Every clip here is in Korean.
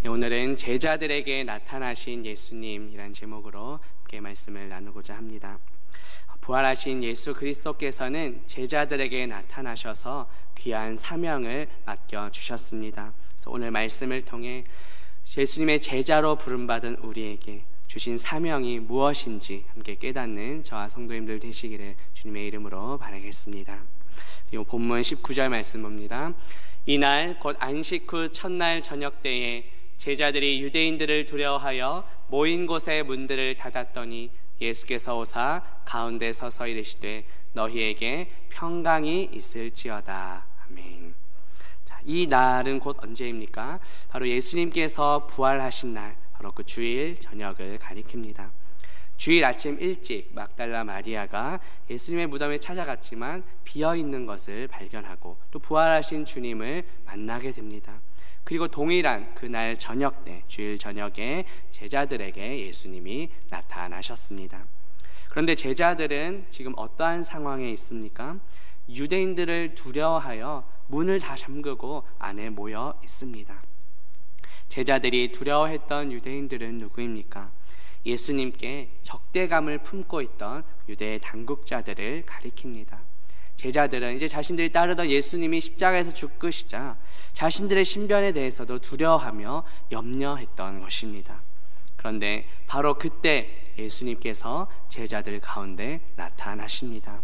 오늘은 제자들에게 나타나신 예수님이란 제목으로 함께 말씀을 나누고자 합니다. 부활하신 예수 그리스도께서는 제자들에게 나타나셔서 귀한 사명을 맡겨주셨습니다. 그래서 오늘 말씀을 통해 예수님의 제자로 부름받은 우리에게 주신 사명이 무엇인지 함께 깨닫는 저와 성도님들 되시기를 주님의 이름으로 바라겠습니다. 그리고 본문 19절 말씀 봅니다. 이날 곧 안식 후 첫날 저녁 때에 제자들이 유대인들을 두려워하여 모인 곳의 문들을 닫았더니 예수께서 오사 가운데 서서 이르시되 너희에게 평강이 있을지어다. 아멘. 자, 이 날은 곧 언제입니까? 바로 예수님께서 부활하신 날, 바로 그 주일 저녁을 가리킵니다. 주일 아침 일찍 막달라 마리아가 예수님의 무덤에 찾아갔지만 비어있는 것을 발견하고 또 부활하신 주님을 만나게 됩니다. 그리고 동일한 그날 저녁 때, 주일 저녁에 제자들에게 예수님이 나타나셨습니다. 그런데 제자들은 지금 어떠한 상황에 있습니까? 유대인들을 두려워하여 문을 다 잠그고 안에 모여 있습니다. 제자들이 두려워했던 유대인들은 누구입니까? 예수님께 적대감을 품고 있던 유대 당국자들을 가리킵니다. 제자들은 이제 자신들이 따르던 예수님이 십자가에서 죽으시자 자신들의 신변에 대해서도 두려워하며 염려했던 것입니다. 그런데 바로 그때 예수님께서 제자들 가운데 나타나십니다.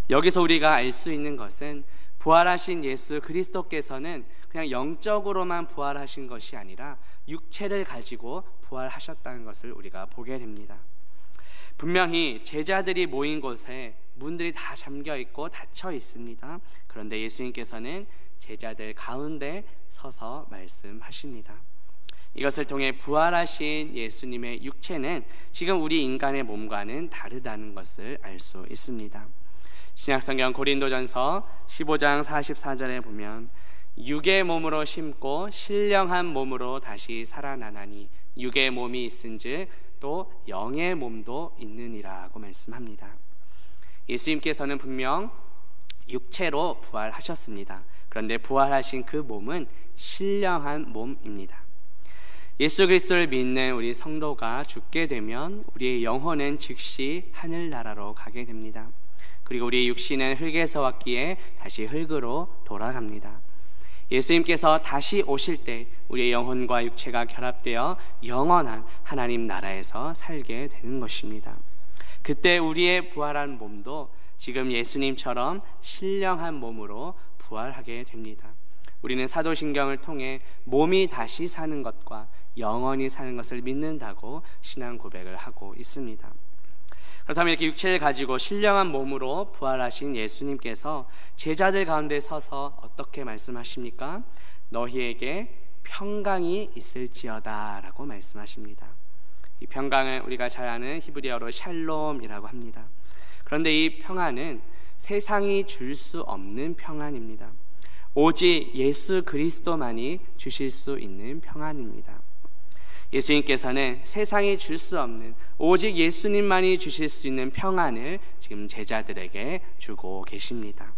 여기서 우리가 알 수 있는 것은 부활하신 예수 그리스도께서는 그냥 영적으로만 부활하신 것이 아니라 육체를 가지고 부활하셨다는 것을 우리가 보게 됩니다. 분명히 제자들이 모인 곳에 문들이 다 잠겨 있고 닫혀 있습니다. 그런데 예수님께서는 제자들 가운데 서서 말씀하십니다. 이것을 통해 부활하신 예수님의 육체는 지금 우리 인간의 몸과는 다르다는 것을 알 수 있습니다. 신약성경 고린도전서 15장 44절에 보면 육의 몸으로 심고 신령한 몸으로 다시 살아나나니 육의 몸이 있은즉 또 영의 몸도 있느니라고 말씀합니다. 예수님께서는 분명 육체로 부활하셨습니다. 그런데 부활하신 그 몸은 신령한 몸입니다. 예수 그리스도를 믿는 우리 성도가 죽게 되면 우리의 영혼은 즉시 하늘나라로 가게 됩니다. 그리고 우리의 육신은 흙에서 왔기에 다시 흙으로 돌아갑니다. 예수님께서 다시 오실 때 우리의 영혼과 육체가 결합되어 영원한 하나님 나라에서 살게 되는 것입니다. 그때 우리의 부활한 몸도 지금 예수님처럼 신령한 몸으로 부활하게 됩니다. 우리는 사도신경을 통해 몸이 다시 사는 것과 영원히 사는 것을 믿는다고 신앙 고백을 하고 있습니다. 그렇다면 이렇게 육체를 가지고 신령한 몸으로 부활하신 예수님께서 제자들 가운데 서서 어떻게 말씀하십니까? 너희에게 평강이 있을지어다 라고 말씀하십니다. 이 평강을 우리가 잘 아는 히브리어로 샬롬이라고 합니다. 그런데 이 평안은 세상이 줄 수 없는 평안입니다. 오직 예수 그리스도만이 주실 수 있는 평안입니다. 예수님께서는 세상이 줄 수 없는 오직 예수님만이 주실 수 있는 평안을 지금 제자들에게 주고 계십니다.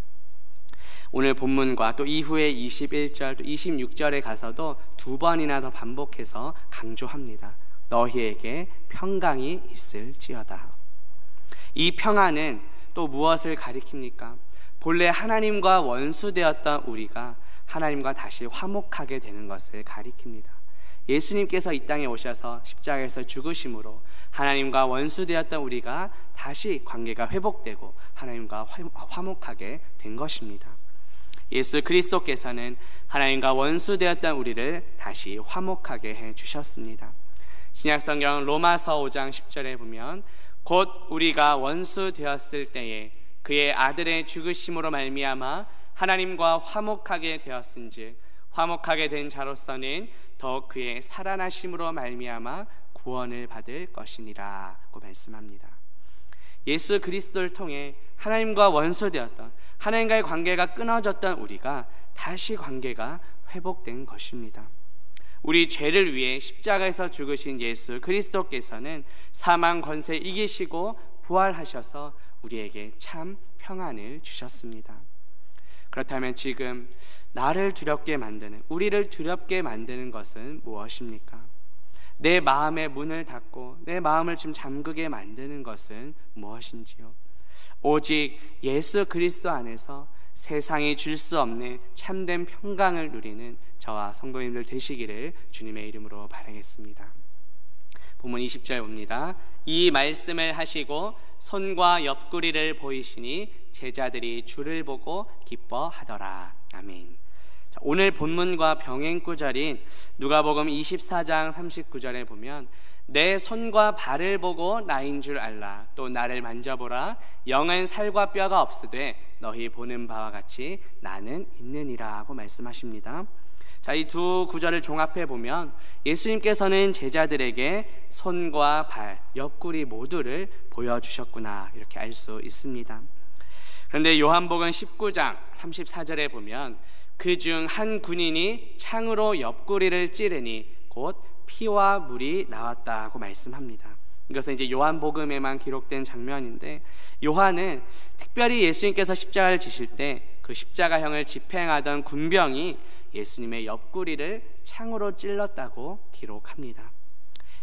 오늘 본문과 또 이후에 21절 또 26절에 가서도 두 번이나 더 반복해서 강조합니다. 너희에게 평강이 있을지어다. 이 평안은 또 무엇을 가리킵니까? 본래 하나님과 원수되었던 우리가 하나님과 다시 화목하게 되는 것을 가리킵니다. 예수님께서 이 땅에 오셔서 십자가에서 죽으심으로 하나님과 원수되었던 우리가 다시 관계가 회복되고 하나님과 화목하게 된 것입니다. 예수 그리스도께서는 하나님과 원수되었던 우리를 다시 화목하게 해주셨습니다. 신약성경 로마서 5장 10절에 보면 곧 우리가 원수되었을 때에 그의 아들의 죽으심으로 말미암아 하나님과 화목하게 되었은즉 화목하게 된 자로서는 더 그의 살아나심으로 말미암아 구원을 받을 것이니라고 말씀합니다. 예수 그리스도를 통해 하나님과 원수되었던 하나님과의 관계가 끊어졌던 우리가 다시 관계가 회복된 것입니다. 우리 죄를 위해 십자가에서 죽으신 예수 그리스도께서는 사망 권세 이기시고 부활하셔서 우리에게 참 평안을 주셨습니다. 그렇다면 지금 나를 두렵게 만드는, 우리를 두렵게 만드는 것은 무엇입니까? 내 마음의 문을 닫고 내 마음을 지금 잠그게 만드는 것은 무엇인지요? 오직 예수 그리스도 안에서 세상이 줄 수 없는 참된 평강을 누리는 저와 성도님들 되시기를 주님의 이름으로 바라겠습니다. 본문 20절 봅니다. 이 말씀을 하시고 손과 옆구리를 보이시니 제자들이 주를 보고 기뻐하더라. 아멘. 오늘 본문과 병행 구절인 누가복음 24장 39절에 보면 내 손과 발을 보고 나인 줄 알라. 또 나를 만져보라. 영은 살과 뼈가 없으되 너희 보는 바와 같이 나는 있느니라 하고 말씀하십니다. 자, 이 두 구절을 종합해 보면 예수님께서는 제자들에게 손과 발, 옆구리 모두를 보여주셨구나 이렇게 알 수 있습니다. 그런데 요한복음 19장 34절에 보면 그중 한 군인이 창으로 옆구리를 찌르니 곧 피와 물이 나왔다고 말씀합니다. 이것은 이제 요한복음에만 기록된 장면인데, 요한은 특별히 예수님께서 십자가를 지실 때 그 십자가형을 집행하던 군병이 예수님의 옆구리를 창으로 찔렀다고 기록합니다.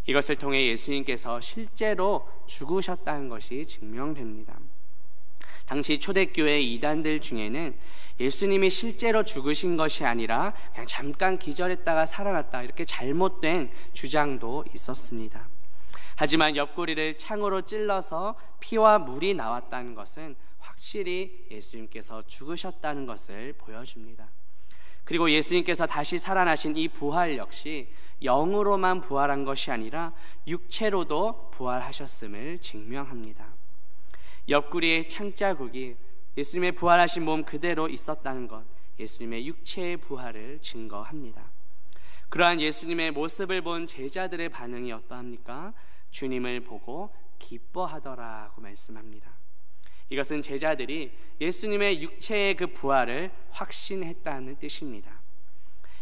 이것을 통해 예수님께서 실제로 죽으셨다는 것이 증명됩니다. 당시 초대교회 이단들 중에는 예수님이 실제로 죽으신 것이 아니라 그냥 잠깐 기절했다가 살아났다, 이렇게 잘못된 주장도 있었습니다. 하지만 옆구리를 창으로 찔러서 피와 물이 나왔다는 것은 확실히 예수님께서 죽으셨다는 것을 보여줍니다. 그리고 예수님께서 다시 살아나신 이 부활 역시 영으로만 부활한 것이 아니라 육체로도 부활하셨음을 증명합니다. 옆구리의 창자국이 예수님의 부활하신 몸 그대로 있었다는 것, 예수님의 육체의 부활을 증거합니다. 그러한 예수님의 모습을 본 제자들의 반응이 어떠합니까? 주님을 보고 기뻐하더라고 말씀합니다. 이것은 제자들이 예수님의 육체의 그 부활을 확신했다는 뜻입니다.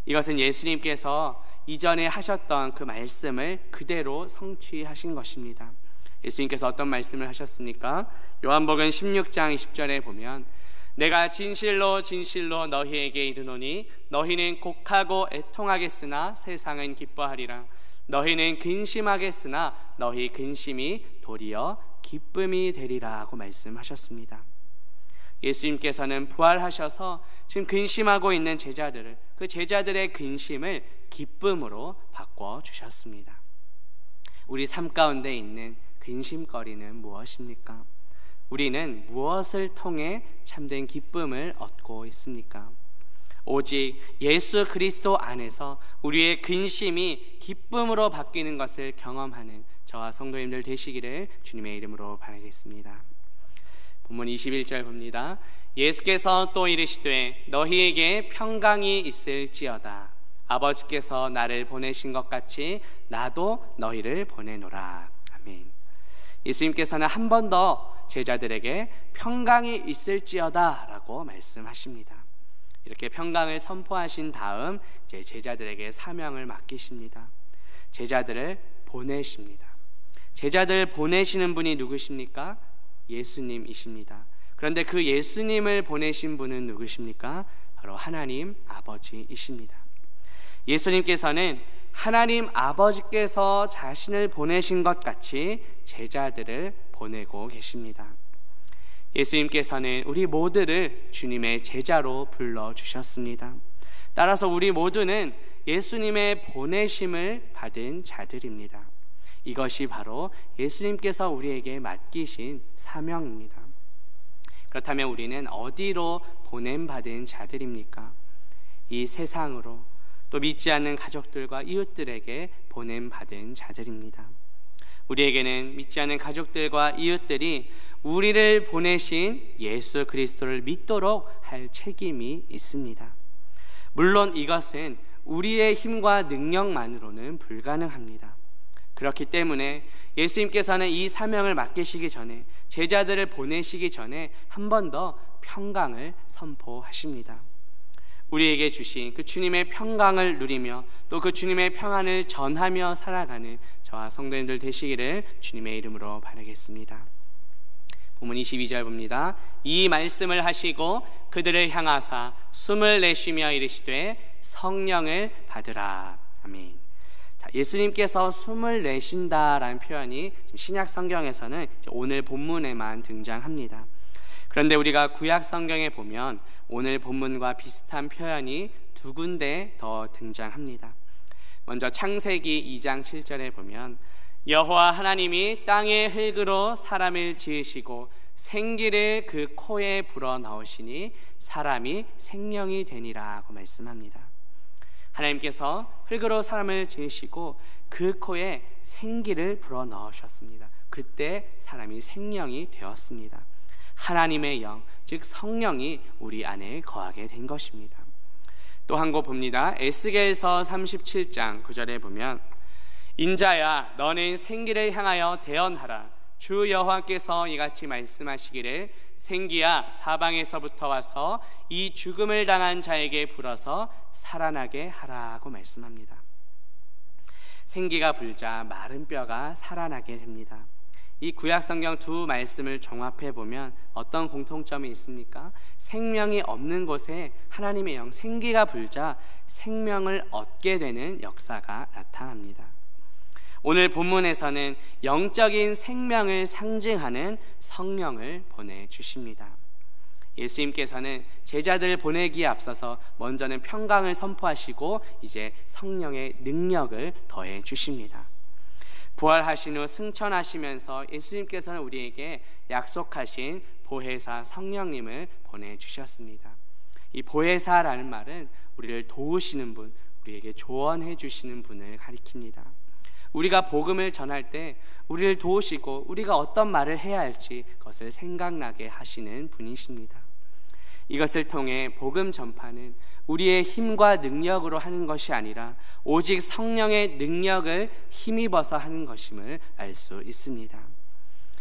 이것은 예수님께서 이전에 하셨던 그 말씀을 그대로 성취하신 것입니다. 예수님께서 어떤 말씀을 하셨습니까? 요한복음 16장 20절에 보면 내가 진실로 진실로 너희에게 이르노니 너희는 곡하고 애통하겠으나 세상은 기뻐하리라. 너희는 근심하겠으나 너희 근심이 도리어 기쁨이 되리라 하고 말씀하셨습니다. 예수님께서는 부활하셔서 지금 근심하고 있는 제자들을, 그 제자들의 근심을 기쁨으로 바꿔주셨습니다. 우리 삶 가운데 있는 근심거리는 무엇입니까? 우리는 무엇을 통해 참된 기쁨을 얻고 있습니까? 오직 예수 그리스도 안에서 우리의 근심이 기쁨으로 바뀌는 것을 경험하는 저와 성도님들 되시기를 주님의 이름으로 바라겠습니다. 본문 21절 봅니다. 예수께서 또 이르시되 너희에게 평강이 있을지어다. 아버지께서 나를 보내신 것 같이 나도 너희를 보내노라. 아멘. 예수님께서는 한 번 더 제자들에게 평강이 있을지어다 라고 말씀하십니다. 이렇게 평강을 선포하신 다음 이제 제자들에게 사명을 맡기십니다. 제자들을 보내십니다. 제자들을 보내시는 분이 누구십니까? 예수님이십니다. 그런데 그 예수님을 보내신 분은 누구십니까? 바로 하나님 아버지이십니다. 예수님께서는 하나님 아버지께서 자신을 보내신 것 같이 제자들을 보내고 계십니다. 예수님께서는 우리 모두를 주님의 제자로 불러주셨습니다. 따라서 우리 모두는 예수님의 보내심을 받은 자들입니다. 이것이 바로 예수님께서 우리에게 맡기신 사명입니다. 그렇다면 우리는 어디로 보냄받은 자들입니까? 이 세상으로, 또 믿지 않는 가족들과 이웃들에게 보냄받은 자들입니다. 우리에게는 믿지 않는 가족들과 이웃들이 우리를 보내신 예수 그리스도를 믿도록 할 책임이 있습니다. 물론 이것은 우리의 힘과 능력만으로는 불가능합니다. 그렇기 때문에 예수님께서는 이 사명을 맡기시기 전에, 제자들을 보내시기 전에 한 번 더 평강을 선포하십니다. 우리에게 주신 그 주님의 평강을 누리며 또 그 주님의 평안을 전하며 살아가는 저와 성도님들 되시기를 주님의 이름으로 바라겠습니다. 본문 22절 봅니다. 이 말씀을 하시고 그들을 향하사 숨을 내쉬며 이르시되 성령을 받으라. 아멘. 자, 예수님께서 숨을 내쉰다라는 표현이 신약 성경에서는 오늘 본문에만 등장합니다. 그런데 우리가 구약 성경에 보면 오늘 본문과 비슷한 표현이 두 군데 더 등장합니다. 먼저 창세기 2장 7절에 보면 여호와 하나님이 땅의 흙으로 사람을 지으시고 생기를 그 코에 불어넣으시니 사람이 생명이 되니라고 말씀합니다. 하나님께서 흙으로 사람을 지으시고 그 코에 생기를 불어넣으셨습니다. 그때 사람이 생명이 되었습니다. 하나님의 영, 즉 성령이 우리 안에 거하게 된 것입니다. 또 한 곳 봅니다. 에스겔서 37장 9절에 보면 인자야 너는 생기를 향하여 대언하라. 주 여호와께서 이같이 말씀하시기를 생기야 사방에서부터 와서 이 죽음을 당한 자에게 불어서 살아나게 하라고 말씀합니다. 생기가 불자 마른 뼈가 살아나게 됩니다. 이 구약 성경 두 말씀을 종합해 보면 어떤 공통점이 있습니까? 생명이 없는 곳에 하나님의 영 생기가 불자 생명을 얻게 되는 역사가 나타납니다. 오늘 본문에서는 영적인 생명을 상징하는 성령을 보내주십니다. 예수님께서는 제자들을 보내기에 앞서서 먼저는 평강을 선포하시고 이제 성령의 능력을 더해 주십니다. 부활하신 후 승천하시면서 예수님께서는 우리에게 약속하신 보혜사 성령님을 보내주셨습니다. 이 보혜사라는 말은 우리를 도우시는 분, 우리에게 조언해 주시는 분을 가리킵니다. 우리가 복음을 전할 때 우리를 도우시고 우리가 어떤 말을 해야 할지 그것을 생각나게 하시는 분이십니다. 이것을 통해 복음 전파는 우리의 힘과 능력으로 하는 것이 아니라 오직 성령의 능력을 힘입어서 하는 것임을 알 수 있습니다.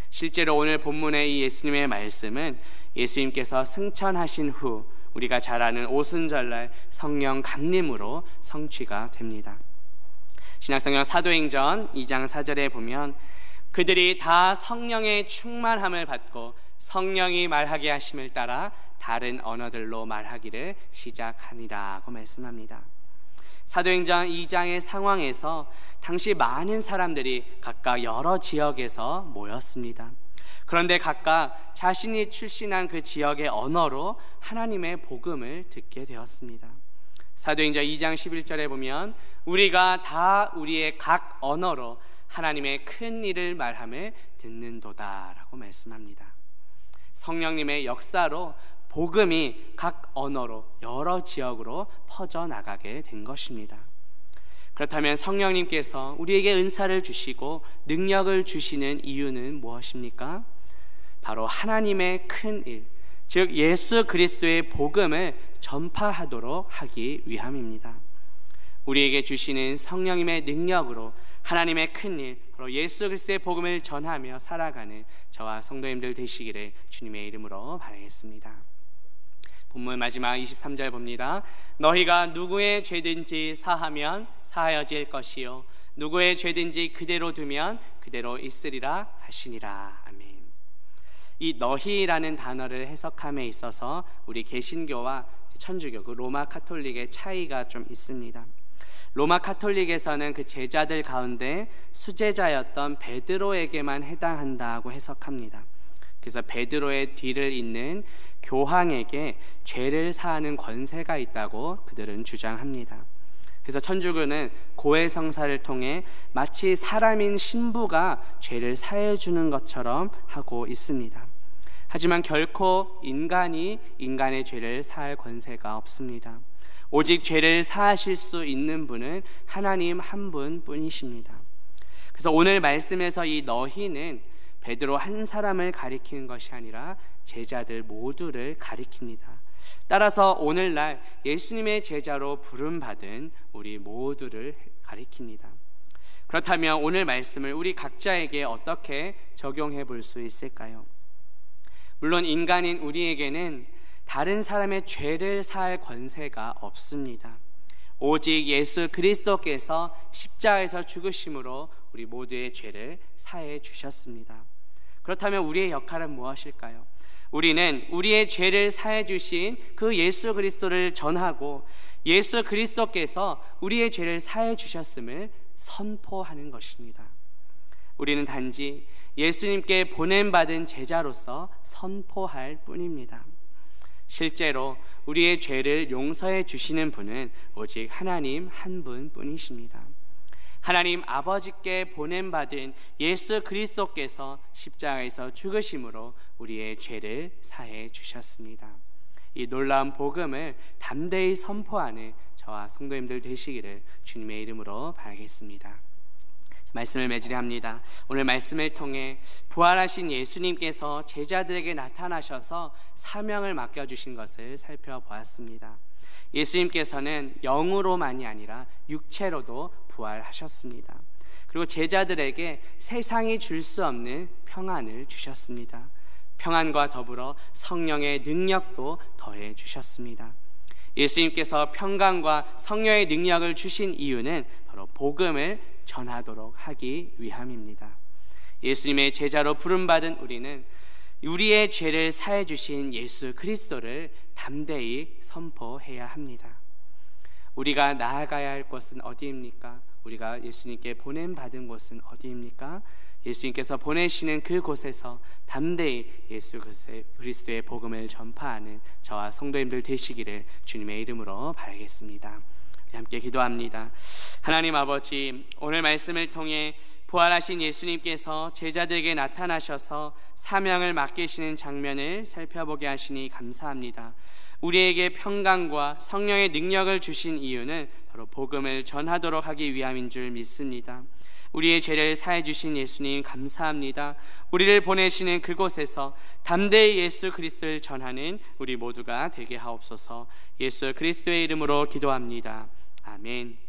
실제로 오늘 본문의 이 예수님의 말씀은 예수님께서 승천하신 후 우리가 잘 아는 오순절날 성령 강림으로 성취가 됩니다. 신약성경 사도행전 2장 4절에 보면 그들이 다 성령의 충만함을 받고 성령이 말하게 하심을 따라 다른 언어들로 말하기를 시작하니라고 말씀합니다. 사도행전 2장의 상황에서 당시 많은 사람들이 각각 여러 지역에서 모였습니다. 그런데 각각 자신이 출신한 그 지역의 언어로 하나님의 복음을 듣게 되었습니다. 사도행전 2장 11절에 보면 우리가 다 우리의 각 언어로 하나님의 큰 일을 말함을 듣는도다 라고 말씀합니다. 성령님의 역사로 복음이 각 언어로 여러 지역으로 퍼져나가게 된 것입니다. 그렇다면 성령님께서 우리에게 은사를 주시고 능력을 주시는 이유는 무엇입니까? 바로 하나님의 큰 일, 즉 예수 그리스도의 복음을 전파하도록 하기 위함입니다. 우리에게 주시는 성령님의 능력으로 하나님의 큰 일, 바로 예수 그리스도의 복음을 전하며 살아가는 저와 성도님들 되시기를 주님의 이름으로 바라겠습니다. 본문 마지막 23절 봅니다. 너희가 누구의 죄든지 사하면 사하여질 것이요 누구의 죄든지 그대로 두면 그대로 있으리라 하시니라. 아멘. 이 너희라는 단어를 해석함에 있어서 우리 개신교와 천주교, 그 로마 카톨릭의 차이가 좀 있습니다. 로마 카톨릭에서는 그 제자들 가운데 수제자였던 베드로에게만 해당한다고 해석합니다. 그래서 베드로의 뒤를 잇는 교황에게 죄를 사하는 권세가 있다고 그들은 주장합니다. 그래서 천주교는 고해성사를 통해 마치 사람인 신부가 죄를 사해주는 것처럼 하고 있습니다. 하지만 결코 인간이 인간의 죄를 사할 권세가 없습니다. 오직 죄를 사하실 수 있는 분은 하나님 한 분뿐이십니다. 그래서 오늘 말씀에서 이 너희는 베드로 한 사람을 가리키는 것이 아니라 제자들 모두를 가리킵니다. 따라서 오늘날 예수님의 제자로 부름받은 우리 모두를 가리킵니다. 그렇다면 오늘 말씀을 우리 각자에게 어떻게 적용해 볼 수 있을까요? 물론 인간인 우리에게는 다른 사람의 죄를 사할 권세가 없습니다. 오직 예수 그리스도께서 십자가에서 죽으심으로 우리 모두의 죄를 사해 주셨습니다. 그렇다면 우리의 역할은 무엇일까요? 우리는 우리의 죄를 사해 주신 그 예수 그리스도를 전하고 예수 그리스도께서 우리의 죄를 사해 주셨음을 선포하는 것입니다. 우리는 단지 예수님께 보냄받은 제자로서 선포할 뿐입니다. 실제로 우리의 죄를 용서해 주시는 분은 오직 하나님 한 분뿐이십니다. 하나님 아버지께 보냄받은 예수 그리스도께서 십자가에서 죽으심으로 우리의 죄를 사해 주셨습니다. 이 놀라운 복음을 담대히 선포하는 저와 성도님들 되시기를 주님의 이름으로 바라겠습니다. 말씀을 맺으려 합니다. 오늘 말씀을 통해 부활하신 예수님께서 제자들에게 나타나셔서 사명을 맡겨주신 것을 살펴보았습니다. 예수님께서는 영으로만이 아니라 육체로도 부활하셨습니다. 그리고 제자들에게 세상이 줄 수 없는 평안을 주셨습니다. 평안과 더불어 성령의 능력도 더해 주셨습니다. 예수님께서 평강과 성령의 능력을 주신 이유는 바로 복음을 전하도록 하기 위함입니다. 예수님의 제자로 부름받은 우리는 우리의 죄를 사해 주신 예수 그리스도를 담대히 선포해야 합니다. 우리가 나아가야 할 곳은 어디입니까? 우리가 예수님께 보냄받은 곳은 어디입니까? 예수님께서 보내시는 그곳에서 담대히 예수 그리스도의 복음을 전파하는 저와 성도님들 되시기를 주님의 이름으로 바라겠습니다. 함께 기도합니다. 하나님 아버지, 오늘 말씀을 통해 부활하신 예수님께서 제자들에게 나타나셔서 사명을 맡기시는 장면을 살펴보게 하시니 감사합니다. 우리에게 평강과 성령의 능력을 주신 이유는 바로 복음을 전하도록 하기 위함인 줄 믿습니다. 우리의 죄를 사해 주신 예수님 감사합니다. 우리를 보내시는 그곳에서 담대히 예수 그리스도를 전하는 우리 모두가 되게 하옵소서. 예수 그리스도의 이름으로 기도합니다. 아멘.